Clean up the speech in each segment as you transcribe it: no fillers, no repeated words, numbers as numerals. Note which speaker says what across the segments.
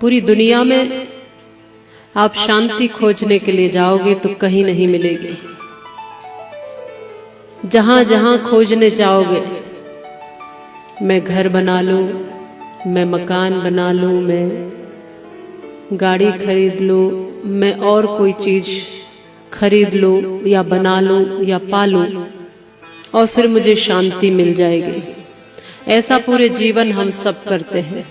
Speaker 1: पूरी दुनिया में आप शांति खोजने के लिए जाओगे तो कहीं नहीं मिलेगी। जहां जहां खोजने जाओगे, मैं घर बना लूं, मैं मकान बना लूं, मैं गाड़ी खरीद लूं, मैं और कोई चीज खरीद लूं या बना लूं या पालूं और फिर मुझे शांति मिल जाएगी। ऐसा पूरे जीवन हम सब करते हैं।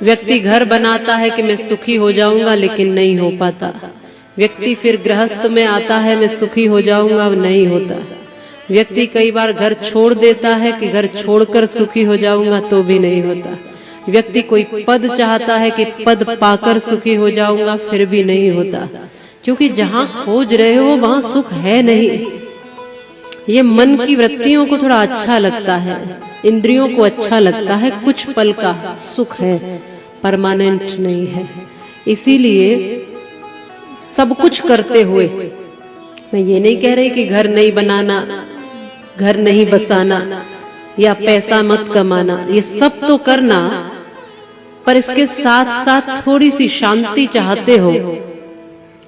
Speaker 1: व्यक्ति घर बनाता है कि मैं सुखी हो जाऊंगा, लेकिन नहीं हो पाता। व्यक्ति फिर गृहस्थ में आता है, मैं सुखी हो जाऊंगा, नहीं होता। व्यक्ति कई बार घर छोड़ देता है कि घर छोड़कर सुखी हो जाऊंगा, तो भी नहीं होता। व्यक्ति कोई पद चाहता है कि पद पाकर सुखी हो जाऊंगा, फिर भी नहीं होता। क्योंकि जहां खोज रहे हो वहां सुख है नहीं। ये मन की वृत्तियों को थोड़ा अच्छा लगता है, इंद्रियों को अच्छा लगता है, कुछ पल का सुख है, परमानेंट नहीं है। इसीलिए सब कुछ करते हुए, मैं ये नहीं कह रही कि घर नहीं बनाना, घर नहीं बसाना या पैसा मत कमाना, ये सब तो करना, पर इसके साथ साथ थोड़ी सी शांति चाहते हो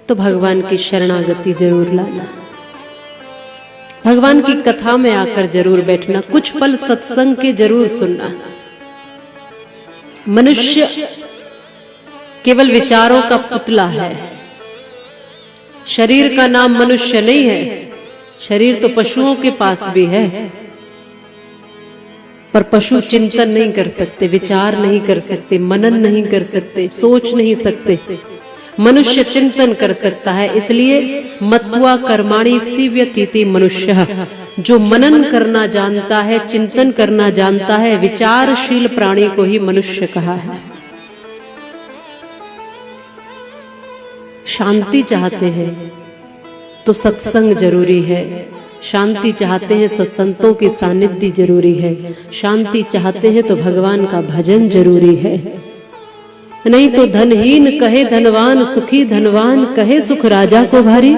Speaker 1: तो भगवान की शरणागति जरूर लाना। भगवान की कथा में आकर जरूर बैठना, कुछ पल सत्संग के जरूर सुनना। मनुष्य केवल विचारों का पुतला है। शरीर का नाम मनुष्य नहीं है। शरीर तो पशुओं के पास भी है, पर पशु चिंतन नहीं कर सकते, विचार नहीं कर सकते, मनन नहीं कर सकते, सोच नहीं सकते। मनुष्य चिंतन कर सकता है। इसलिए मत्वा कर्माणि सीव्यतीति मनुष्य, जो मनन करना जानता है, चिंतन करना जानता है, विचारशील प्राणी को ही मनुष्य कहा है। शांति चाहते हैं तो सत्संग जरूरी है। शांति चाहते हैं तो संतों की सानिध्य जरूरी है। शांति चाहते हैं तो भगवान का भजन जरूरी है। नहीं तो धनहीन कहे धनवान सुखी, धनवान कहे सुख राजा को भारी।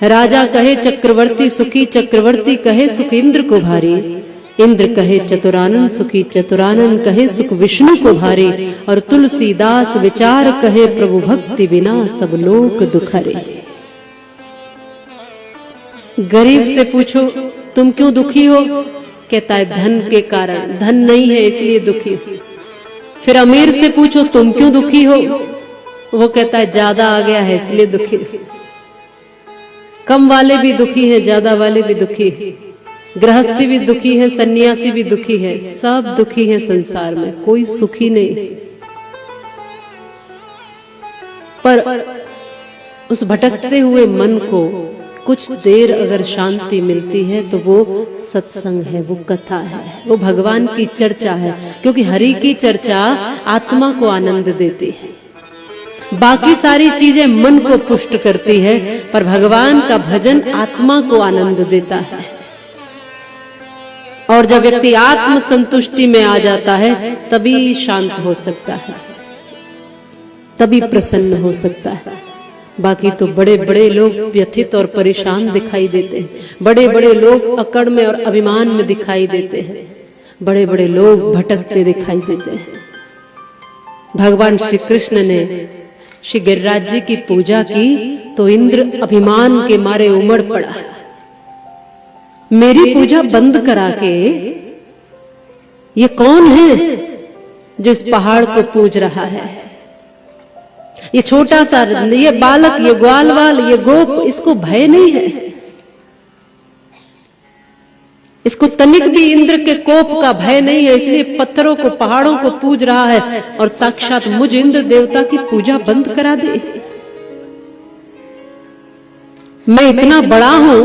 Speaker 1: राजा कहे चक्रवर्ती सुखी, चक्रवर्ती कहे सुख इंद्र को भारी। इंद्र कहे चतुरानन सुखी, चतुरानन कहे सुख विष्णु को भारी। और तुलसीदास विचार कहे प्रभु भक्ति बिना सब लोक दुखरे। गरीब से पूछो तुम क्यों दुखी हो, कहता है धन के कारण, धन नहीं है इसलिए दुखी हो। फिर अमीर से पूछो तुम क्यों दुखी हो, वो कहता है ज्यादा आ गया है इसलिए दुखी। कम वाले भी दुखी हैं, ज्यादा वाले भी दुखी हैं, गृहस्थी भी दुखी है, सन्यासी भी दुखी है, सब दुखी है संसार में, कोई सुखी नहीं। पर उस भटकते हुए मन को कुछ देर अगर शांति मिलती है तो वो सत्संग है, वो कथा है, वो भगवान की चर्चा है। क्योंकि हरि की चर्चा आत्मा को आनंद देती है। बाकी सारी चीजें मन को पुष्ट करती है, पर भगवान का भजन आत्मा को आनंद देता है। और जब व्यक्ति आत्म संतुष्टि में आ जाता है तभी शांत हो सकता है, तभी प्रसन्न हो सकता है। बाकी तो बड़े बड़े लोग व्यथित और परेशान दिखाई देते हैं। बड़े बड़े लोग अकड़ में और अभिमान में दिखाई देते हैं। बड़े बड़े लोग भटकते दिखाई देते हैं। भगवान श्री कृष्ण ने श्री गिरिराज जी की पूजा की तो इंद्र अभिमान के मारे उमड़ पड़ा। मेरी पूजा बंद करा के ये कौन है जो इस पहाड़ को पूज रहा है? ये छोटा सा, ये बालक, ये ग्वालवाल, ये गोप, इसको भय नहीं है? इसको तनिक भी इंद्र के कोप का भय नहीं है, इसलिए पत्थरों को, पहाड़ों को पूज रहा है और साक्षात मुझ इंद्र देवता की पूजा बंद करा दे। मैं इतना बड़ा हूं,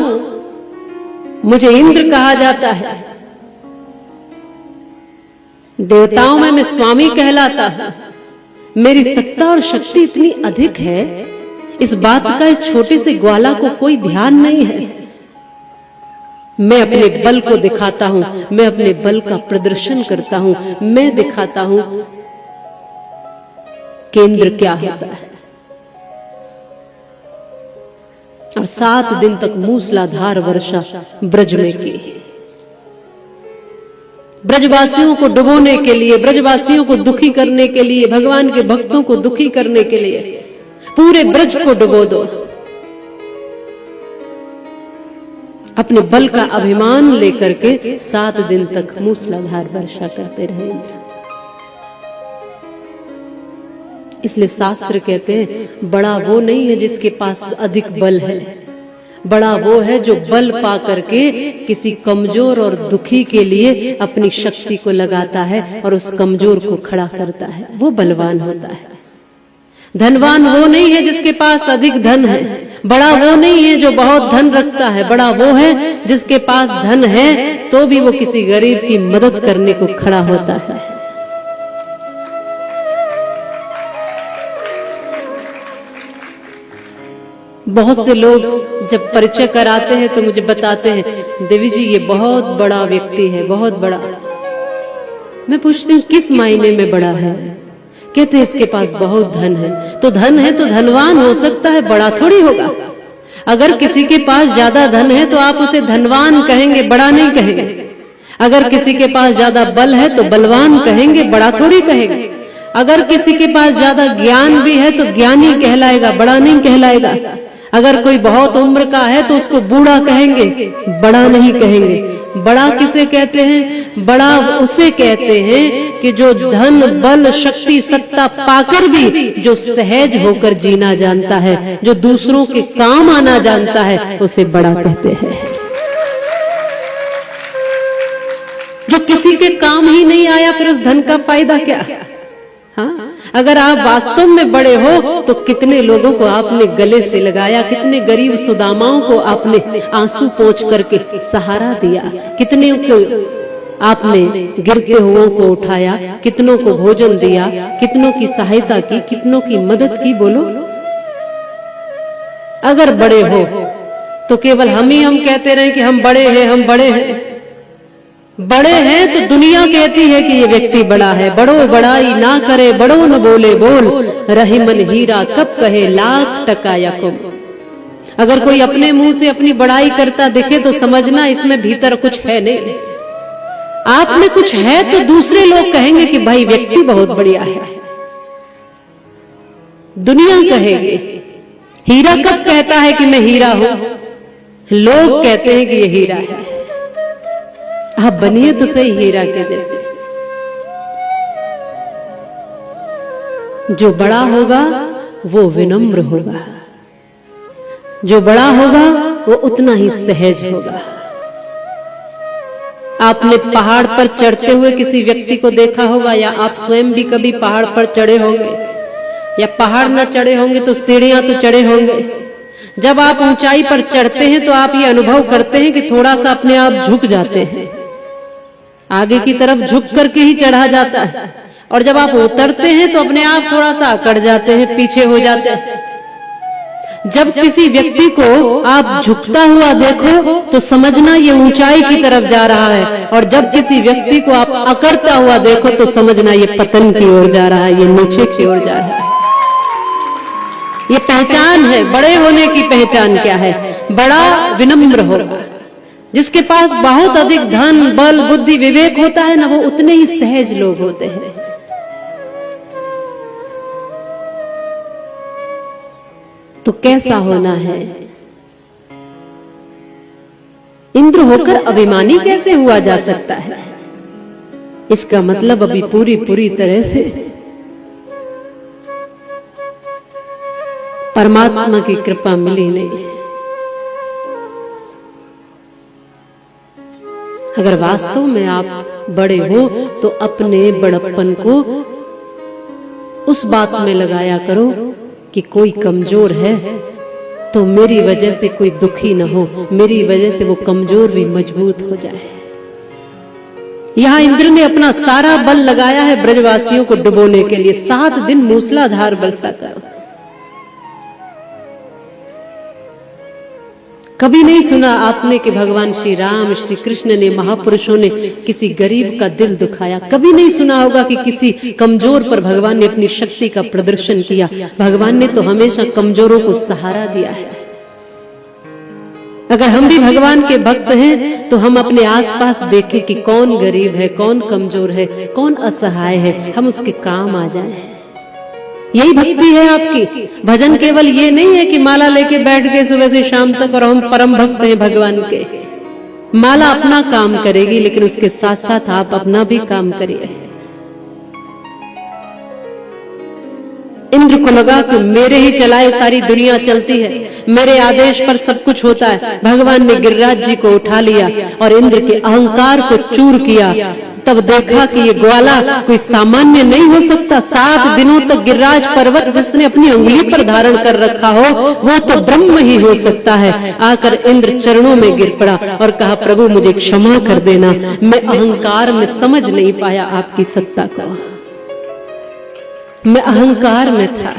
Speaker 1: मुझे इंद्र कहा जाता है। देवताओं में मैं स्वामी कहलाता हूं। मेरी सत्ता और शक्ति इतनी अधिक है, इस बात का इस छोटे से ग्वाला को कोई ध्यान नहीं है। मैं अपने बल को दिखाता हूं, मैं अपने बल का प्रदर्शन करता हूं, मैं दिखाता हूं कि इंद्र क्या होता है। और 7 दिन तक मूसलाधार वर्षा ब्रज में की। ब्रजवासियों को डुबोने के लिए, ब्रजवासियों को दुखी करने के लिए, भगवान के भक्तों को दुखी करने के लिए पूरे ब्रज को डुबो दो। अपने बल का अभिमान लेकर के 7 दिन तक मूसलाधार वर्षा करते रहे इंद्र। इसलिए शास्त्र कहते हैं बड़ा वो नहीं है जिसके पास अधिक बल है, बड़ा वो है जो बल पा करके किसी कमजोर और दुखी के लिए अपनी शक्ति को लगाता है और उस कमजोर को खड़ा करता है, वो बलवान होता है। धनवान वो नहीं है जिसके पास अधिक धन है, बड़ा वो नहीं है जो बहुत धन रखता है, बड़ा वो है जिसके पास धन है तो भी वो किसी गरीब की मदद करने को खड़ा होता है। बहुत से लोग जब परिचय कराते हैं तो मुझे बताते हैं देवी जी ये बहुत बड़ा व्यक्ति है, बहुत बड़ा। मैं पूछती हूँ किस मायने में बड़ा है? कहते हैं इसके पास बहुत धन है। तो धन है तो धनवान हो सकता है, बड़ा थोड़ी होगा। अगर किसी के पास ज्यादा धन है तो आप उसे धनवान कहेंगे, बड़ा नहीं कहेंगे। अगर किसी के पास ज्यादा बल है तो बलवान कहेंगे, बड़ा थोड़ी कहेंगे। अगर किसी के पास ज्यादा ज्ञान भी है तो ज्ञानी कहलाएगा, बड़ा नहीं कहलाएगा। अगर कोई बहुत उम्र का है तो उसको बूढ़ा कहेंगे, बड़ा नहीं कहेंगे। बड़ा किसे कहते हैं? बड़ा उसे कहते हैं कि जो धन बल शक्ति सत्ता पाकर भी जो सहज होकर जीना जानता है, जो दूसरों के काम आना जानता है, उसे बड़ा कहते हैं। जो किसी के काम ही नहीं आया फिर उस धन का फायदा क्या? हाँ, अगर आप वास्तव में बड़े हो तो कितने लोगों को आपने गले से लगाया, कितने गरीब सुदामाओं को आपने आंसू पोंछ करके सहारा दिया, कितने को आपने गिरते हुओं को उठाया, कितनों को भोजन दिया, कितनों की सहायता की, कितनों की मदद की। बोलो, अगर बड़े हो तो केवल हम कहते रहे कि हम बड़े हैं, हम बड़े हैं। बड़े हैं तो दुनिया कहती है कि ये व्यक्ति बड़ा है। बड़ो बड़ाई ना करे, बड़ो न बोले बोल, रहे मन हीरा कब कहे लाख टका या कुम। अगर कोई अपने मुंह से अपनी बड़ाई करता दिखे तो समझना इसमें भीतर कुछ है नहीं। आप में कुछ है तो दूसरे लोग कहेंगे कि भाई व्यक्ति बहुत बढ़िया है। दुनिया कहेगी। हीरा कब कहता है कि मैं हीरा हूं? लोग कहते हैं कि ये हीरा है। आप बनिए तो सही हीरा के जैसे। जो बड़ा होगा वो विनम्र होगा, जो बड़ा होगा वो उतना ही सहज होगा। आपने पहाड़ पर चढ़ते हुए किसी व्यक्ति को देखा होगा, या आप स्वयं भी कभी पहाड़ पर चढ़े होंगे, या पहाड़ न चढ़े होंगे तो सीढ़ियां तो चढ़े होंगे। जब आप ऊंचाई पर चढ़ते हैं तो आप ये अनुभव करते हैं कि थोड़ा सा अपने आप झुक जाते हैं, आगे की तरफ झुक करके ही चढ़ा जाता है। और जब आप उतरते हैं तो अपने आप थोड़ा सा अकड़ जाते हैं, पीछे हो जाते हैं। जब किसी व्यक्ति को आप झुकता हुआ देखो तो समझना ये ऊंचाई की तरफ जा रहा है, और जब किसी व्यक्ति को आप अकड़ता हुआ देखो तो समझना ये पतन की ओर जा रहा है, ये नीचे की ओर जा रहा है। ये पहचान है। बड़े होने की पहचान क्या है? बड़ा विनम्र होगा। जिसके पास बहुत अधिक धन बल बुद्धि विवेक होता है ना, वो उतने ही सहज लोग होते हैं। तो कैसा होना है? इंद्र होकर अभिमानी कैसे हुआ जा सकता है? इसका मतलब अभी पूरी तरह से परमात्मा की कृपा मिली नहीं। अगर वास्तव में आप बड़े हो तो अपने बड़प्पन को उस बात में लगाया करो कि कोई कमजोर है तो मेरी वजह से कोई दुखी न हो, मेरी वजह से वो कमजोर भी मजबूत हो जाए। यहां इंद्र ने अपना सारा बल लगाया है ब्रजवासियों को डुबोने के लिए। 7 दिन मूसलाधार बरसा करो। कभी नहीं सुना आपने कि भगवान श्री राम श्री कृष्ण ने, महापुरुषों ने किसी गरीब का दिल दुखाया। कभी नहीं सुना होगा कि किसी कमजोर पर भगवान ने अपनी शक्ति का प्रदर्शन किया। भगवान ने तो हमेशा कमजोरों को सहारा दिया है। अगर हम भी भगवान के भक्त हैं तो हम अपने आसपास देखें कि कौन गरीब है, कौन कमजोर है, कौन असहाय है, हम उसके काम आ जाएं। यही भक्ति है आपकी। भजन केवल ये नहीं है कि माला लेके बैठ गए सुबह से शाम तक और हम परम भक्त हैं भगवान के। माला अपना काम करेगी, लेकिन उसके साथ साथ आप अपना भी काम करिए। इंद्र को लगा कि मेरे ही चलाए सारी दुनिया चलती है, मेरे आदेश पर सब कुछ होता है। भगवान ने गिरिराज जी को उठा लिया और इंद्र के अहंकार को चूर किया। तब देखा कि ये ग्वाला कोई सामान्य नहीं हो सकता। 7 दिनों तक गिरिराज पर्वत जिसने अपनी उंगली पर धारण कर रखा हो वो तो ब्रह्म ही हो सकता है। आकर इंद्र चरणों में गिर पड़ा और कहा, प्रभु मुझे क्षमा कर देना, मैं अहंकार में समझ नहीं पाया आपकी सत्ता को, मैं अहंकार में था।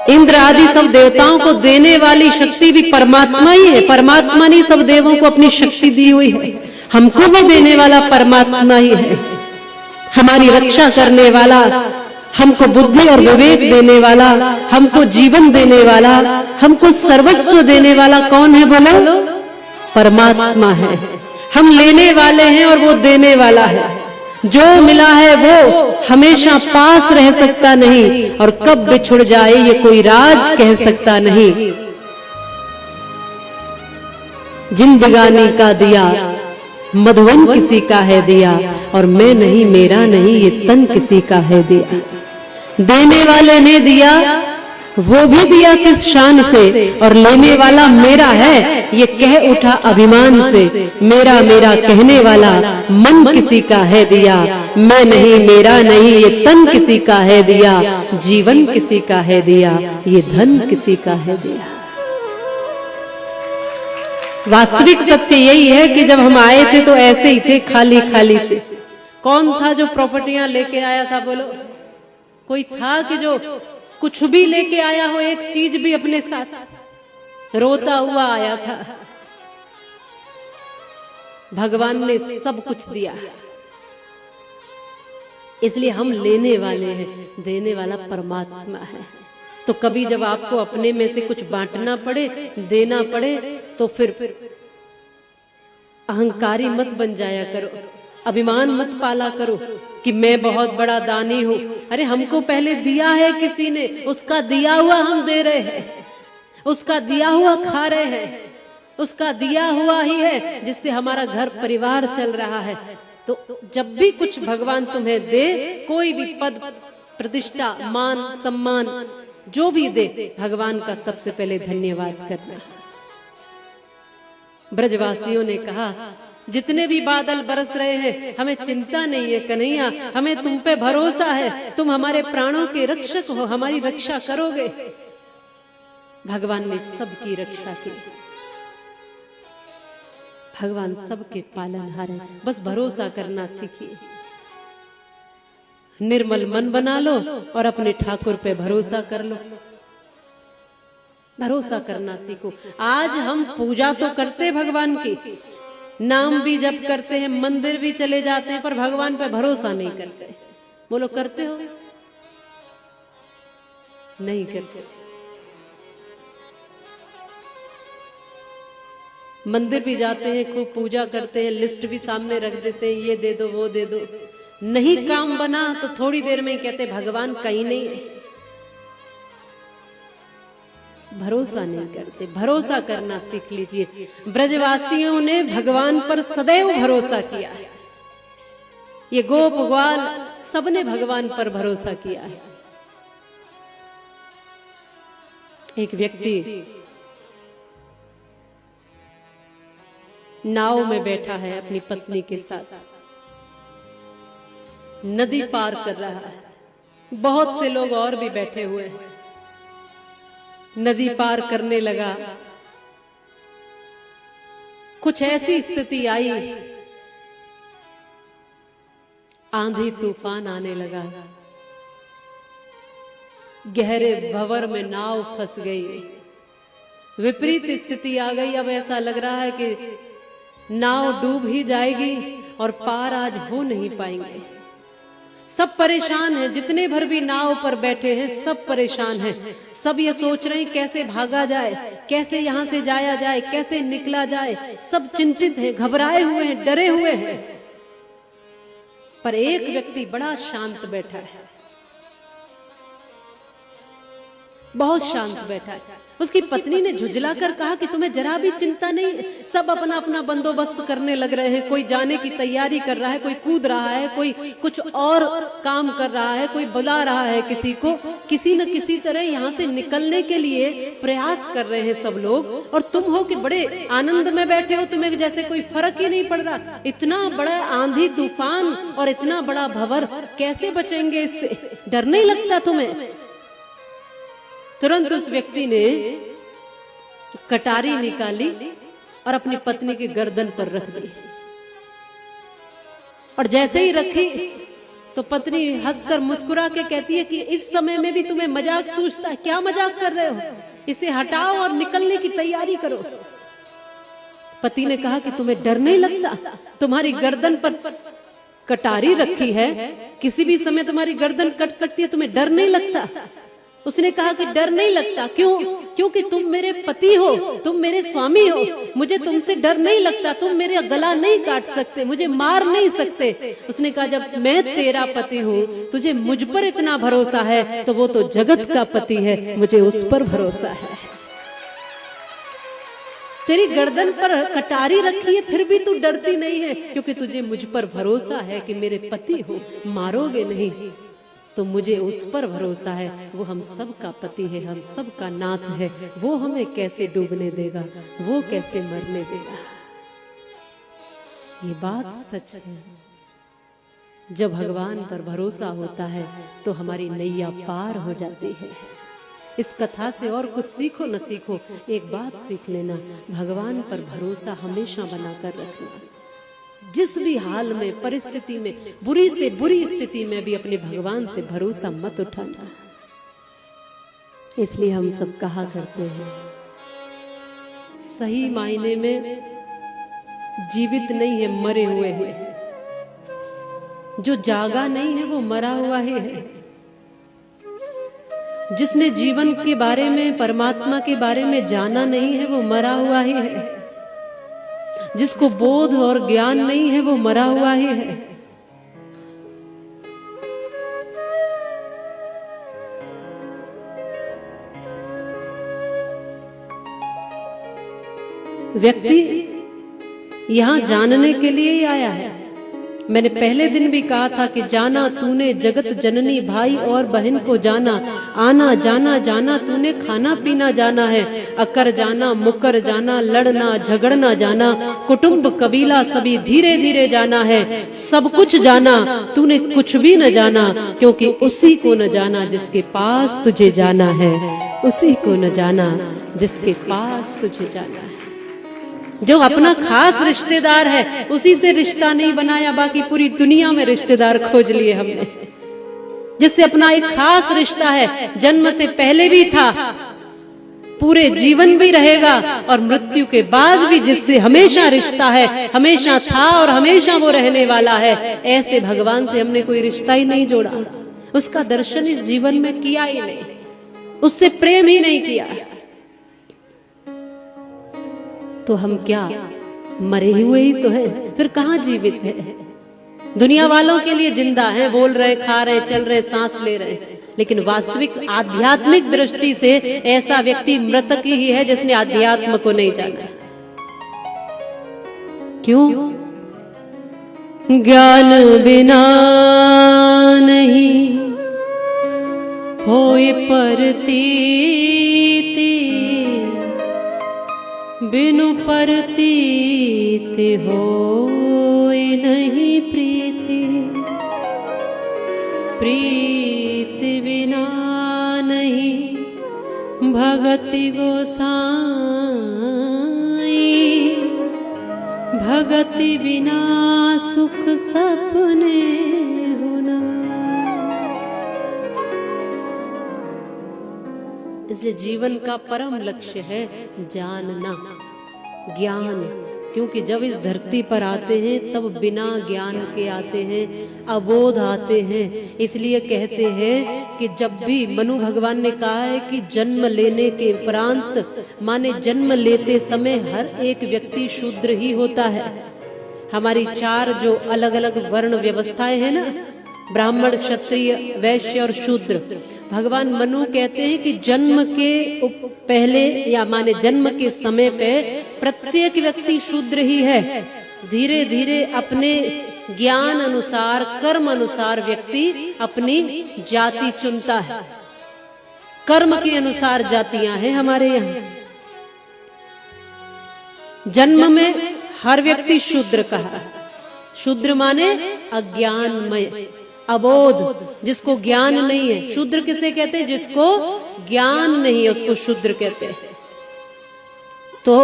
Speaker 1: इंद्र आदि सब देवताओं को देने वाली शक्ति भी परमात्मा ही है। परमात्मा ने सब देवों को अपनी शक्ति दी हुई है, हमको भी देने वाला परमात्मा ही है। हमारी रक्षा करने वाला, हमको बुद्धि और विवेक देने वाला, हमको जीवन देने वाला, हमको सर्वस्व देने वाला कौन है बोलो? परमात्मा है। हम लेने वाले हैं और वो देने वाला है। जो मिला है वो हमेशा पास रह सकता नहीं और कब बिछुड़ जाए ये कोई राज कह सकता नहीं। जिंदगानी का दिया मधुवन किसी का है दिया, और मैं नहीं मेरा नहीं ये तन किसी का है दिया। देने वाले ने दिया, वो भी दिया किस शान से, और लेने वाला मेरा है ये कह उठा अभिमान से। मेरा मेरा कहने वाला मन किसी का है दिया, मैं नहीं मेरा नहीं ये तन किसी का है दिया। जीवन किसी का है दिया, ये धन किसी का है दिया। वास्तविक सत्य यही है कि जब हम आए थे तो ऐसे ही थे, खाली खाली से। कौन था जो प्रॉपर्टियां लेके आया था बोलो? कोई था कि जो कुछ भी लेके आया हो, एक चीज भी अपने साथ? रोता हुआ आया था। भगवान ने सब कुछ दिया, इसलिए हम लेने वाले हैं, देने वाला परमात्मा है। तो कभी जब आपको अपने में से कुछ बांटना पड़े, देना पड़े, तो फिर अहंकारी मत बन जाया करो, अभिमान मत पाला करो कि मैं बहुत बड़ा दानी हूं। अरे हमको पहले दिया है किसी ने, उसका दिया हुआ हम दे रहे हैं, उसका दिया हुआ खा रहे हैं, उसका दिया हुआ ही है जिससे हमारा घर परिवार चल रहा है। तो जब भी कुछ भगवान तुम्हें दे, कोई भी पद प्रतिष्ठा मान सम्मान जो भी दे, भगवान का सबसे पहले धन्यवाद करना। ब्रजवासियों ने कहा, जितने भी बादल बरस रहे हैं हमें चिंता नहीं है कन्हैया, हमें तुम पे भरोसा है, तुम हमारे प्राणों के रक्षक हो, हमारी रक्षा करोगे। भगवान ने सबकी रक्षा की, भगवान सबके पालनहार है। बस भरोसा करना सीखिए। निर्मल मन बना लो और अपने ठाकुर पे भरोसा कर लो। भरोसा करना सीखो। आज हम पूजा तो करते भगवान की, नाम भी जप करते हैं, मंदिर भी चले जाते हैं, पर भगवान पे भरोसा नहीं करते। बोलो करते हो? नहीं करते। मंदिर भी जाते हैं, खूब पूजा करते हैं, लिस्ट भी सामने रख देते हैं, ये दे दो वो दे दो। नहीं काम बना तो थोड़ी देर में कहते भगवान कहीं नहीं है। भरोसा नहीं करते। भरोसा करना सीख लीजिए। ब्रजवासियों ने भगवान पर सदैव भरोसा किया है। ये गोप ग्वाल सबने भगवान पर भरोसा किया है। एक व्यक्ति नाव में बैठा है अपनी पत्नी के साथ, नदी पार कर रहा है। बहुत से लोग और भी बैठे हुए हैं। नदी पार करने लगा, कुछ ऐसी स्थिति आई, आंधी तूफान आने लगा, गहरे भंवर में नाव फंस गई, विपरीत स्थिति आ गई। अब ऐसा लग रहा है कि नाव डूब ही जाएगी और पार आज हो नहीं पाएंगे। सब परेशान हैं, जितने भर भी नाव पर बैठे हैं सब परेशान हैं। सब ये सोच रहे हैं कैसे भागा जाए, कैसे यहाँ से जाया जाए, कैसे निकला जाए। सब चिंतित हैं, घबराए हुए हैं, डरे हुए हैं। पर एक व्यक्ति बड़ा शांत बैठा है, बहुत शांत बैठा है। उसकी पत्नी ने झुंझलाकर कहा कि तुम्हें जरा भी चिंता नहीं। सब अपना अपना बंदोबस्त करने लग रहे हैं। कोई जाने की तैयारी कर रहा है, कोई कूद रहा है, कोई कुछ और काम कर रहा है, कोई बुला रहा है किसी को। किसी न किसी तरह यहाँ से निकलने के लिए प्रयास कर रहे हैं सब लोग। और तुम हो कि बड़े आनंद में बैठे हो, तुम्हें जैसे कोई फर्क ही नहीं पड़ रहा। इतना बड़ा आंधी तूफान और इतना बड़ा भंवर, कैसे बचेंगे इससे? डर नहीं लगता तुम्हें? तुरंत उस व्यक्ति ने कटारी निकाली और अपनी पत्नी की गर्दन पर रख दी। और जैसे ही रखी तो पत्नी हंसकर मुस्कुरा के कहती है कि इस समय में भी तुम्हें मजाक सूझता है? क्या मजाक कर रहे हो? इसे हटाओ और निकलने की तैयारी करो। पति ने कहा कि तुम्हें डर नहीं लगता? तुम्हारी गर्दन पर कटारी रखी है, किसी भी समय तुम्हारी गर्दन कट सकती है, तुम्हें डर नहीं लगता? उसने कहा कि डर नहीं लगता। क्यों? क्योंकि तुम मेरे पति हो, तुम मेरे स्वामी हो, मुझे तुमसे डर नहीं लगता। तुम मेरा गला नहीं काट सकते, मुझे मार नहीं सकते। उसने कहा जब मैं तेरा पति हूँ, तुझे मुझ पर इतना भरोसा है, तो वो तो जगत का पति है, मुझे उस पर भरोसा है। तेरी गर्दन पर कटारी रखी है, फिर भी तू डरती नहीं है, क्योंकि तुझे मुझ पर भरोसा है कि मेरे पति हो, मारोगे नहीं। तो मुझे उस पर भरोसा है, वो हम सब का पति है, हम सब का नाथ है। वो हमें कैसे डूबने देगा, वो कैसे मरने देगा। ये बात सच है। जब भगवान पर भरोसा होता है तो हमारी नैया पार हो जाती है। इस कथा से और कुछ सीखो न सीखो, एक बात सीख लेना, भगवान पर भरोसा हमेशा बनाकर रखना। जिस भी हाल में, परिस्थिति में, बुरी से बुरी स्थिति में भी अपने भगवान से भरोसा मत उठाना। इसलिए हम सब कहा करते हैं, सही मायने में जीवित नहीं है, मरे हुए हैं। जो जागा नहीं है वो मरा हुआ ही है। जिसने जीवन के बारे में, परमात्मा के बारे में जाना नहीं है वो मरा हुआ ही है। जिसको बोध और ज्ञान नहीं है वो मरा हुआ ही है। व्यक्ति यहां जानने के लिए ही आया है। मैंने पहले दिन भी कहा था कि जाना तूने जगत जननी, भाई और बहन को जाना। आना जाना जाना तूने, खाना पीना जाना है। अकर जाना, मुकर जाना, लड़ना झगड़ना जाना, कुटुंब कबीला सभी धीरे धीरे जाना है। सब कुछ जाना, तूने कुछ भी न जाना, क्योंकि उसी को न जाना जिसके पास तुझे जाना है। उसी को न जाना जिसके पास तुझे जाना है। जो अपना खास रिश्तेदार है उसी से रिश्ता नहीं बनाया, बाकी पूरी दुनिया में रिश्तेदार खोज लिए हमने। जिससे अपना एक खास रिश्ता है, जन्म से पहले भी था, पूरे जीवन भी रहेगा, और मृत्यु के बाद भी जिससे हमेशा रिश्ता है, हमेशा था और हमेशा वो रहने वाला है, ऐसे भगवान से हमने कोई रिश्ता ही नहीं जोड़ा। उसका दर्शन इस जीवन में किया ही नहीं, उससे प्रेम ही नहीं किया। तो हम क्या मरे हुए ही तो हैं, फिर कहाँ जीवित है? दुनिया वालों के लिए जिंदा हैं, बोल रहे, खा रहे, चल रहे, सांस ले रहे, लेकिन वास्तविक आध्यात्मिक दृष्टि से ऐसा व्यक्ति मृतक ही है जिसने आध्यात्म को नहीं जाना। क्यों? ज्ञान बिना नहीं होए प्रतीति, बिनु प्रतीत होए नहीं प्रीति। प्रीत बिना नहीं भगति गोसाई, भगति बिना सुख सपने होना। इसलिए जीवन का परम लक्ष्य है जानना, ज्ञान, क्योंकि जब इस धरती पर आते हैं तब बिना ज्ञान के आते हैं, अबोध आते हैं। इसलिए कहते हैं कि जब भी मनु भगवान ने कहा है कि जन्म लेने के उपरांत माने जन्म लेते समय हर एक व्यक्ति शूद्र ही होता है। हमारी चार जो अलग अलग वर्ण व्यवस्थाएं हैं ना, ब्राह्मण, क्षत्रिय, वैश्य और शूद्र, भगवान मनु कहते हैं कि जन्म के पहले या माने जन्म के समय पे प्रत्येक व्यक्ति शूद्र ही है। धीरे धीरे अपने ज्ञान अनुसार, कर्म अनुसार व्यक्ति अपनी जाति चुनता है। कर्म के अनुसार जातियां हैं हमारे यहाँ। जन्म में हर व्यक्ति शूद्र कहा। शूद्र माने अज्ञानमय, अबोध, जिसको ज्ञान नहीं है। शूद्र किसे कहते हैं? जिसको ज्ञान नहीं है उसको शूद्र कहते हैं। तो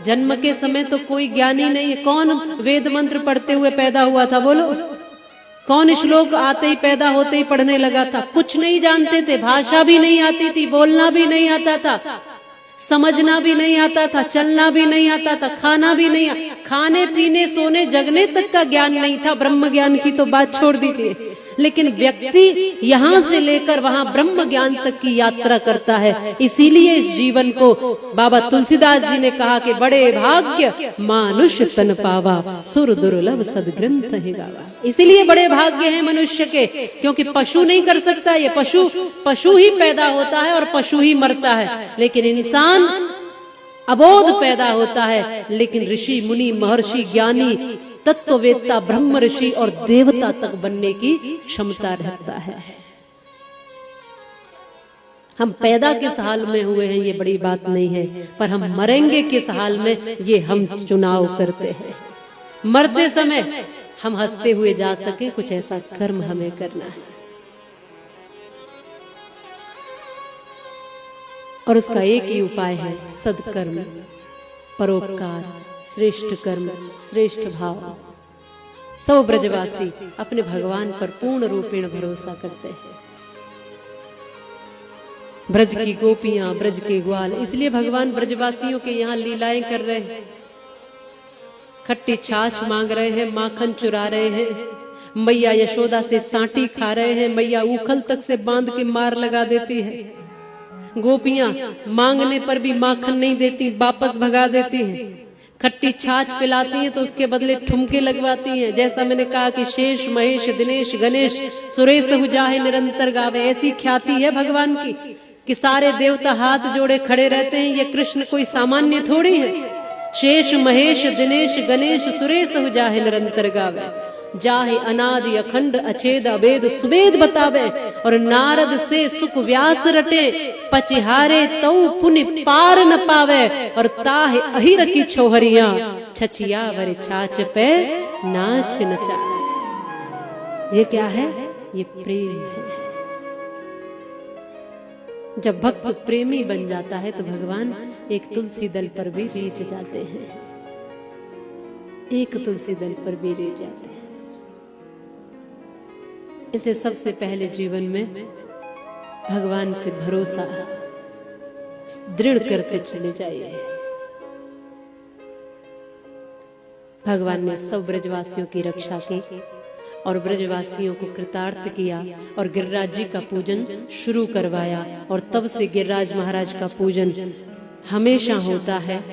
Speaker 1: जन्म के समय तो कोई ज्ञानी नहीं है। कौन वेद मंत्र पढ़ते हुए पैदा हुआ था? बोलो, कौन श्लोक आते ही पैदा होते ही पढ़ने लगा था? कुछ नहीं जानते थे, भाषा भी नहीं आती थी, बोलना भी नहीं आता था, समझना भी नहीं आता था, चलना भी नहीं आता था, खाना भी नहीं, खाने पीने सोने जगने तक का ज्ञान नहीं था। ब्रह्म ज्ञान की तो बात छोड़ दीजिए। लेकिन व्यक्ति यहाँ से लेकर वहाँ ब्रह्म ज्ञान तक की यात्रा करता है। इसीलिए इस जीवन को बाबा तुलसीदास जी ने कहा कि बड़े भाग्य मानुष तन पावा, सुर दुर्लभ सदग्रंथ है गावा। इसीलिए बड़े भाग्य हैं मनुष्य के, क्योंकि पशु नहीं कर सकता। ये पशु ही पैदा होता है और पशु ही मरता है, लेकिन इंसान अबोध पैदा होता है। लेकिन ऋषि, मुनि, महर्षि, ज्ञानी, तत्ववेत्ता, ब्रह्म ऋषि और देवता तक बनने की क्षमता रखता है। हम पैदा किस हाल में हुए हैं ये बड़ी बात नहीं है, पर हम मरेंगे किस हाल में ये हम चुनाव करते हैं। मरते समय हम हंसते हुए जा सके, कुछ ऐसा कर्म हमें करना है। और उसका एक ही उपाय है, सदकर्म, परोपकार, श्रेष्ठ कर्म, श्रेष्ठ भाव। सब ब्रजवासी अपने भगवान पर पूर्ण रूपेण भरोसा करते हैं। ब्रज की गोपियां, ब्रज के ग्वाल, इसलिए भगवान ब्रजवासियों के यहाँ लीलाएं कर रहे हैं। खट्टी छाछ मांग रहे हैं, माखन चुरा रहे हैं, मैया यशोदा से सांटी खा रहे हैं, मैया उखल तक से बांध के मार लगा देती है। गोपियां मांगने पर भी माखन नहीं देती, वापस भगा देती हैं। खट्टी छाछ पिलाती हैं तो उसके बदले ठुमके लगवाती हैं। जैसा मैंने कहा कि शेष, महेश, दिनेश, गणेश, सुरेश हुजाहे निरंतर गावे, ऐसी ख्याति है भगवान की कि सारे देवता हाथ जोड़े खड़े रहते हैं। ये कृष्ण कोई सामान्य थोड़ी है। शेष, महेश, दिनेश, गणेश, सुरेश हुजाहे निरंतर गावे, जाहे अनादि अखंड अछेद अभेद सुवेद बतावे। और नारद से सुख व्यास रटे, पचिहारे तऊ पुनि पार न पावे। और ताहे अहिर की छोहरिया, छछिया वर छाछ पे नाच नचावे। ये क्या है? ये प्रेम है। जब भक्त प्रेमी बन जाता है तो भगवान एक तुलसी दल पर भी रीझ जाते हैं। एक तुलसी दल पर भी रीझ जाते हैं। इसे सबसे पहले जीवन में भगवान से भरोसा दृढ़ करते चले जाइए। भगवान ने सब ब्रजवासियों की रक्षा की और ब्रजवासियों को कृतार्थ किया और गिरिराज जी का पूजन शुरू करवाया। और तब से गिरिराज महाराज का पूजन हमेशा होता है।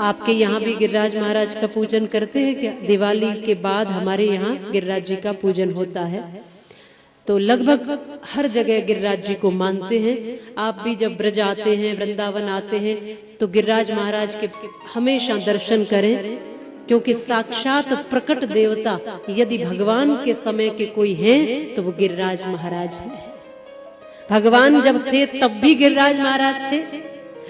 Speaker 1: आपके यहाँ भी गिरिराज महाराज का पूजन करते हैं क्या? दिवाली के बाद हमारे यहाँ गिरिराज जी का पूजन होता है। तो लगभग हर जगह गिरिराज जी को मानते हैं। आप भी जब ब्रज आते हैं, वृंदावन आते हैं, तो गिरिराज महाराज के हमेशा दर्शन करें, क्योंकि साक्षात प्रकट देवता यदि भगवान के समय के कोई हैं तो वो गिरिराज महाराज हैं। भगवान जब थे तब भी गिरिराज महाराज थे,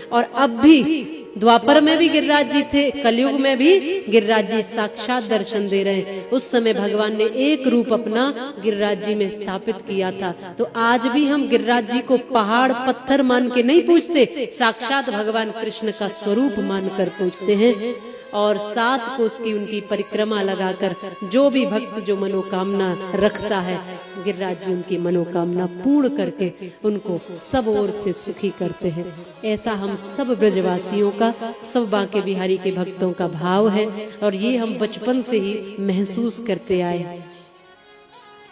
Speaker 1: और अब भी द्वापर में भी गिरिराज जी थे, कलयुग में भी गिरिराज जी साक्षात दर्शन दे रहे हैं। उस समय भगवान ने एक रूप अपना गिरिराज जी में स्थापित किया था। तो आज भी हम गिरिराज जी को पहाड़ पत्थर मान के नहीं पूजते, साक्षात भगवान कृष्ण का स्वरूप मानकर पूजते हैं। और 7 कोस की उनकी परिक्रमा लगाकर जो भी भक्त जो मनोकामना रखता है, गिरिराज जी उनकी मनोकामना पूर्ण करके उनको सब ओर से सुखी करते हैं। ऐसा हम सब ब्रजवासियों का, सब बांके बिहारी के भक्तों का भाव है और ये हम बचपन से ही महसूस करते आए।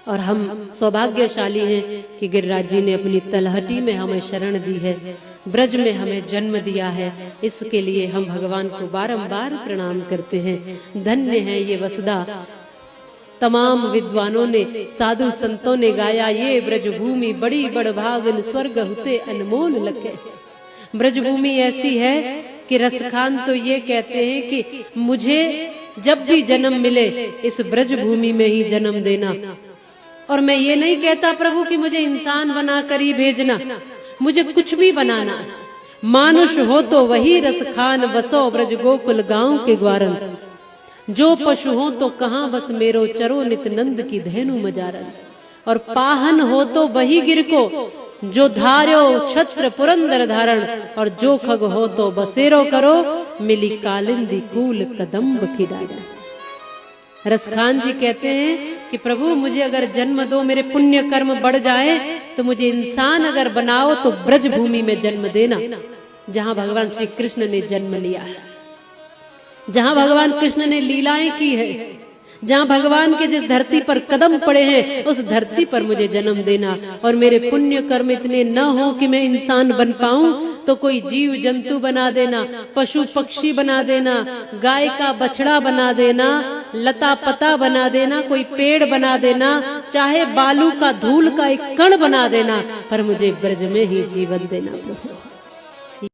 Speaker 1: और हम सौभाग्यशाली हैं कि गिरिराज जी ने अपनी तलहटी में हमें शरण दी है, ब्रज में हमें जन्म दिया है। इसके लिए हम भगवान को बारंबार प्रणाम करते हैं। धन्य है ये वसुधा। तमाम विद्वानों ने, साधु संतों ने गाया, ये ब्रज भूमि बड़ी बड़भागन, स्वर्ग हुते अनमोल लखे। ब्रज भूमि ऐसी है कि रसखान तो ये कहते हैं कि मुझे जब भी जन्म मिले इस ब्रज भूमि में ही जन्म देना। और मैं ये नहीं कहता प्रभु कि मुझे इंसान बनाकर ही भेजना, मुझे कुछ भी बनाना। मानुष हो तो वही रसखान, बसो ब्रज गोकुल गांव के ग्वारन। जो पशु हो तो कहाँ बस मेरो, चरो नित नंद की धेनु मजारन। और पाहन हो तो वही गिर को, जो धार्यो छत्र पुरंदर धारण। और जो खग हो तो बसेरो करो, मिली कालिंदी कूल कदम्ब खिडारा। रसखान जी कहते हैं कि प्रभु मुझे अगर जन्म दो, मेरे पुण्य कर्म बढ़ जाए तो मुझे इंसान अगर बनाओ तो ब्रज भूमि में जन्म देना, जहां भगवान श्री कृष्ण ने जन्म लिया है, जहां भगवान कृष्ण ने लीलाएं की है, जहां भगवान के जिस धरती पर कदम पड़े हैं उस धरती पर मुझे जन्म देना। और मेरे पुण्य कर्म इतने न हो कि मैं इंसान बन पाऊं तो कोई जीव जंतु बना देना, पशु पक्षी बना देना, गाय का बछड़ा बना देना, लता पता बना देना, कोई पेड़ बना देना, चाहे बालू का धूल का एक कण बना देना, पर मुझे ब्रज में ही जीवन देना।